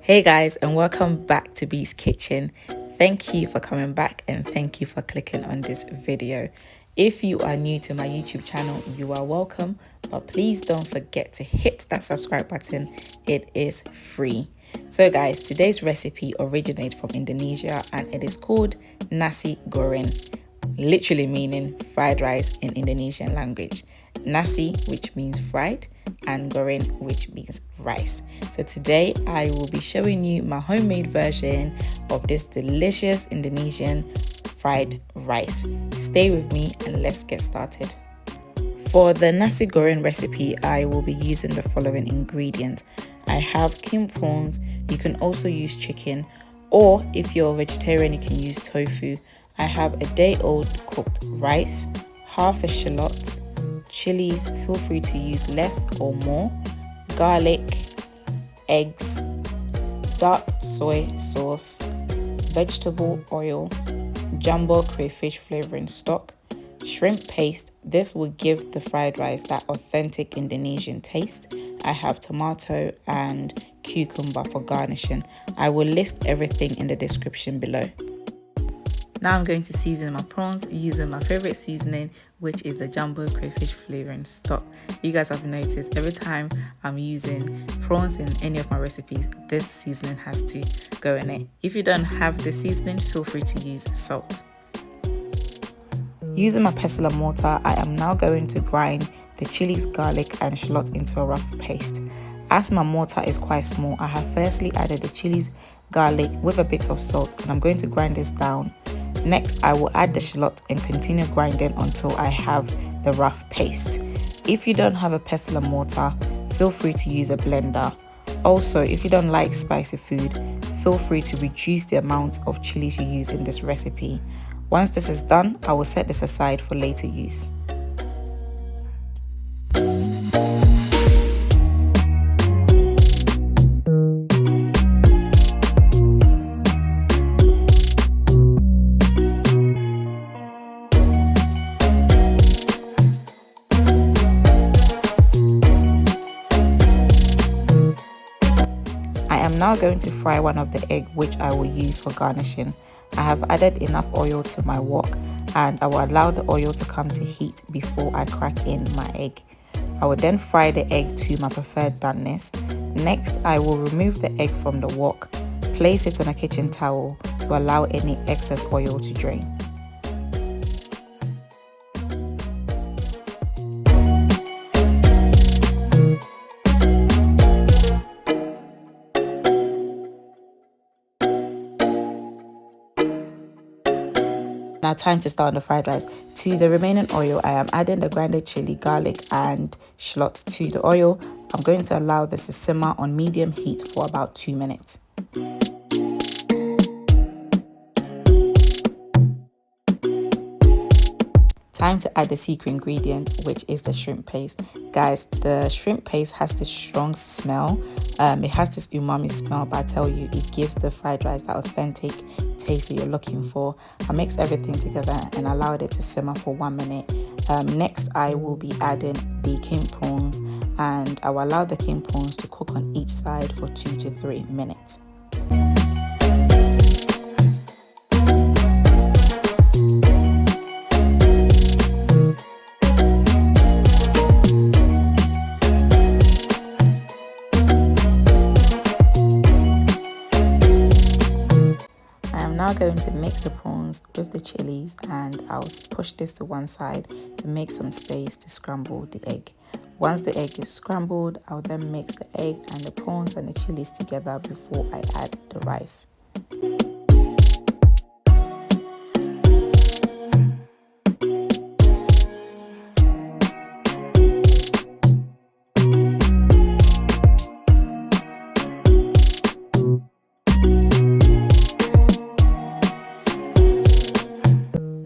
Hey guys, and welcome back to Bee's Kitchen. Thank you for coming back and thank you for clicking on this video. If you are new to my YouTube channel, you are welcome, but please don't forget to hit that subscribe button. It is free. So guys, today's recipe originates from Indonesia and it is called Nasi Goreng, literally meaning fried rice in Indonesian language. Nasi, which means fried, and goreng, which means rice. So today I will be showing you my homemade version of this delicious Indonesian fried rice. Stay with me and let's get started. For the Nasi Goreng recipe, I will be using the following ingredients. I have king prawns. You can also use chicken, or if you're a vegetarian, you can use tofu. I have a day-old cooked rice, half a shallot, chilies, feel free to use less or more, garlic, eggs, dark soy sauce, vegetable oil, jumbo crayfish flavoring stock, shrimp paste. This will give the fried rice that authentic Indonesian taste. I have tomato and cucumber for garnishing. I will list everything in the description below. Now I'm going to season my prawns using my favorite seasoning, which is the jumbo crayfish flavoring stock. You guys have noticed every time I'm using prawns in any of my recipes, this seasoning has to go in it. If you don't have the seasoning, feel free to use salt. Using my pestle and mortar, I am now going to grind the chilies, garlic and shallot into a rough paste. As my mortar is quite small, I have firstly added the chilies, garlic with a bit of salt, and I'm going to grind this down. Next, I will add the shallot and continue grinding until I have the rough paste. If you don't have a pestle and mortar, feel free to use a blender. Also, if you don't like spicy food, feel free to reduce the amount of chilies you use in this recipe. Once this is done, I will set this aside for later use. I'm now going to fry one of the egg, which I will use for garnishing. I have added enough oil to my wok and I will allow the oil to come to heat before I crack in my egg. I will then fry the egg to my preferred doneness. Next, I will remove the egg from the wok, place it on a kitchen towel to allow any excess oil to drain. Now time to start on the fried rice. To the remaining oil, I am adding the grinded chili, garlic and shallot to the oil. I'm going to allow this to simmer on medium heat for about 2 minutes. Time to add the secret ingredient, which is the shrimp paste. Guys, the shrimp paste has this strong smell. It has this umami smell, but I tell you, it gives the fried rice that authentic taste that you're looking for. I mix everything together and allowed it to simmer for 1 minute. Next, I will be adding the king prawns and I will allow the king prawns to cook on each side for 2 to 3 minutes. Now going to mix the prawns with the chilies and I'll push this to one side to make some space to scramble the egg. Once the egg is scrambled, I'll then mix the egg and the prawns and the chilies together before I add the rice.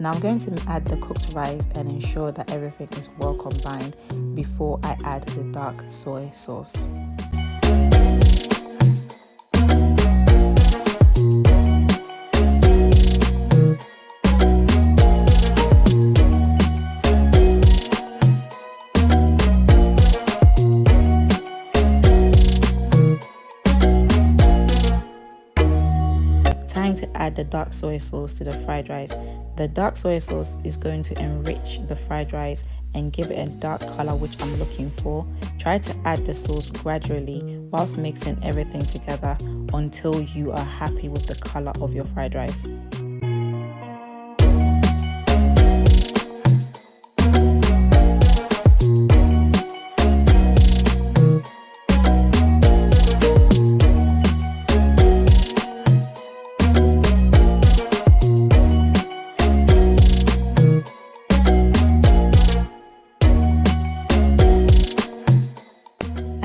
Now I'm going to add the cooked rice and ensure that everything is well combined before I add the dark soy sauce. time to add the dark soy sauce to the fried rice. The dark soy sauce is going to enrich the fried rice and give it a dark color, which I'm looking for. Try to add the sauce gradually whilst mixing everything together until you are happy with the color of your fried rice.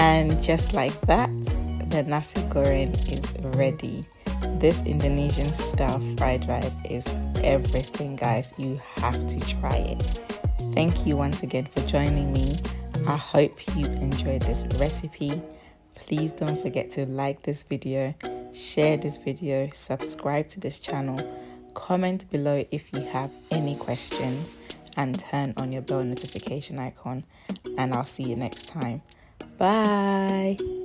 And just like that, the Nasi Goreng is ready. This Indonesian style fried rice is everything, guys. You have to try it. Thank you once again for joining me. I hope you enjoyed this recipe. Please don't forget to like this video, share this video, subscribe to this channel, comment below if you have any questions, and turn on your bell notification icon. And I'll see you next time. Bye.